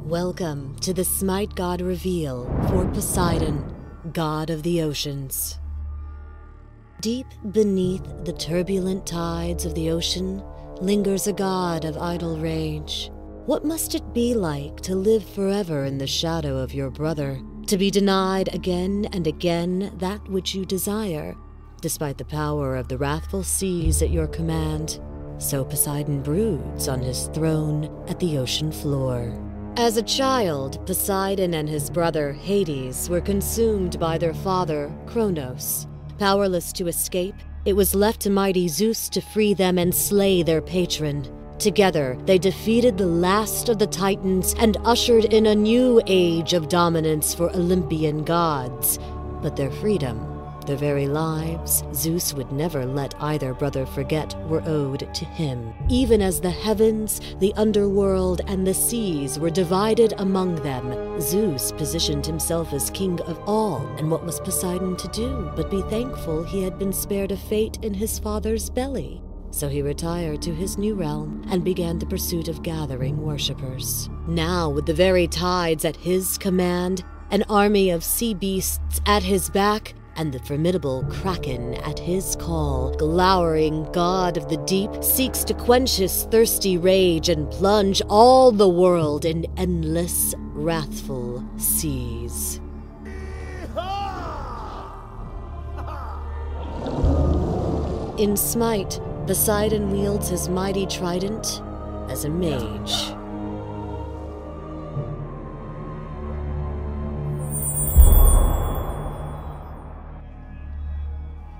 Welcome to the Smite God reveal for Poseidon, god of the oceans. Deep beneath the turbulent tides of the ocean lingers a god of idle rage. What must it be like to live forever in the shadow of your brother, to be denied again and again that which you desire, despite the power of the wrathful seas at your command? So Poseidon broods on his throne at the ocean floor. As a child, Poseidon and his brother Hades were consumed by their father, Kronos. Powerless to escape, it was left to mighty Zeus to free them and slay their patron. Together, they defeated the last of the Titans and ushered in a new age of dominance for Olympian gods. But their freedom, their very lives, Zeus would never let either brother forget were owed to him. Even as the heavens, the underworld, and the seas were divided among them, Zeus positioned himself as king of all. And what was Poseidon to do but be thankful he had been spared a fate in his father's belly? So he retired to his new realm and began the pursuit of gathering worshippers. Now, with the very tides at his command, an army of sea beasts at his back, and the formidable Kraken at his call, glowering god of the deep seeks to quench his thirsty rage and plunge all the world in endless, wrathful seas. In Smite, Poseidon wields his mighty trident as a mage.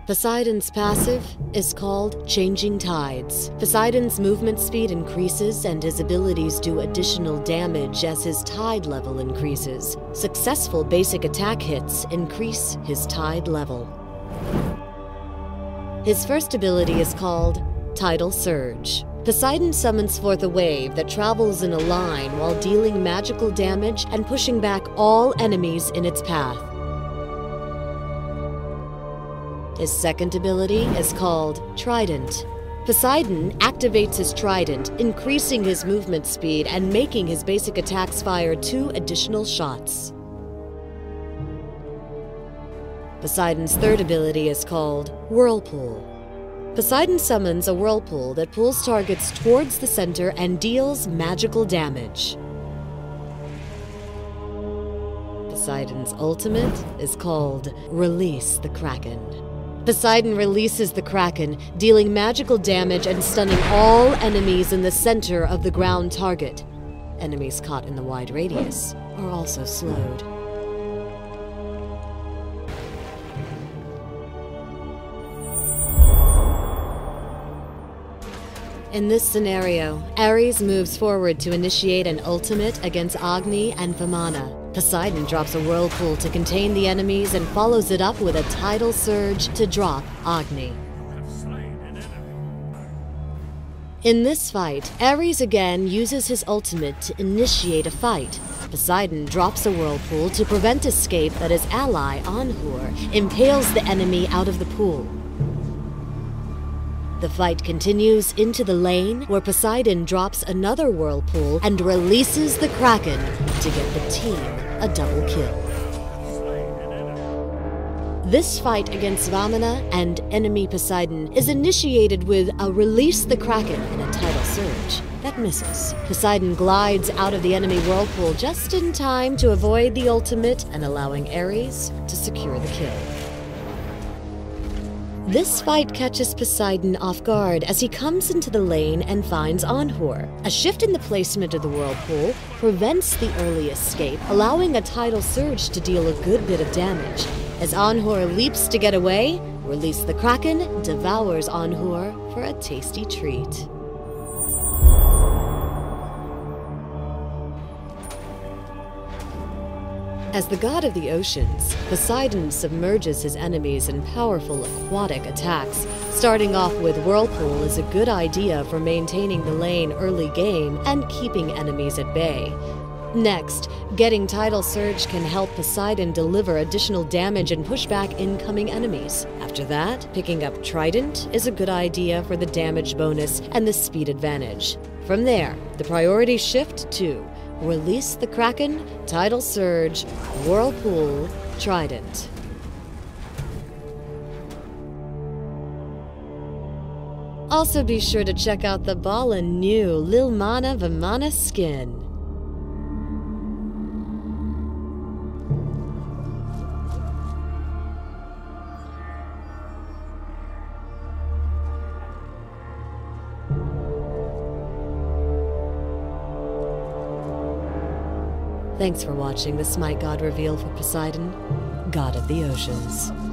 Poseidon's passive is called Changing Tides. Poseidon's movement speed increases and his abilities do additional damage as his tide level increases. Successful basic attack hits increase his tide level. His first ability is called Tidal Surge. Poseidon summons forth a wave that travels in a line while dealing magical damage and pushing back all enemies in its path. His second ability is called Trident. Poseidon activates his trident, increasing his movement speed and making his basic attacks fire 2 additional shots. Poseidon's third ability is called Whirlpool. Poseidon summons a whirlpool that pulls targets towards the center and deals magical damage. Poseidon's ultimate is called Release the Kraken. Poseidon releases the Kraken, dealing magical damage and stunning all enemies in the center of the ground target. Enemies caught in the wide radius are also slowed. In this scenario, Ares moves forward to initiate an ultimate against Agni and Vamana. Poseidon drops a whirlpool to contain the enemies and follows it up with a tidal surge to drop Agni. In this fight, Ares again uses his ultimate to initiate a fight. Poseidon drops a whirlpool to prevent escape, but his ally, Anhur, impales the enemy out of the pool. The fight continues into the lane, where Poseidon drops another whirlpool and releases the Kraken to get the team a double kill. This fight against Vamana and enemy Poseidon is initiated with a Release the Kraken and a tidal surge that misses. Poseidon glides out of the enemy whirlpool just in time to avoid the ultimate and allowing Ares to secure the kill. This fight catches Poseidon off guard as he comes into the lane and finds Anhur. A shift in the placement of the whirlpool prevents the early escape, allowing a tidal surge to deal a good bit of damage. As Anhur leaps to get away, Release the Kraken devours Anhur for a tasty treat. As the god of the oceans, Poseidon submerges his enemies in powerful aquatic attacks. Starting off with Whirlpool is a good idea for maintaining the lane early game and keeping enemies at bay. Next, getting Tidal Surge can help Poseidon deliver additional damage and push back incoming enemies. After that, picking up Trident is a good idea for the damage bonus and the speed advantage. From there, the priorities shift to Release the Kraken, Tidal Surge, Whirlpool, Trident. Also be sure to check out the ballin' new Lil Mana Vimana skin. Thanks for watching the Smite God reveal for Poseidon, God of the Oceans.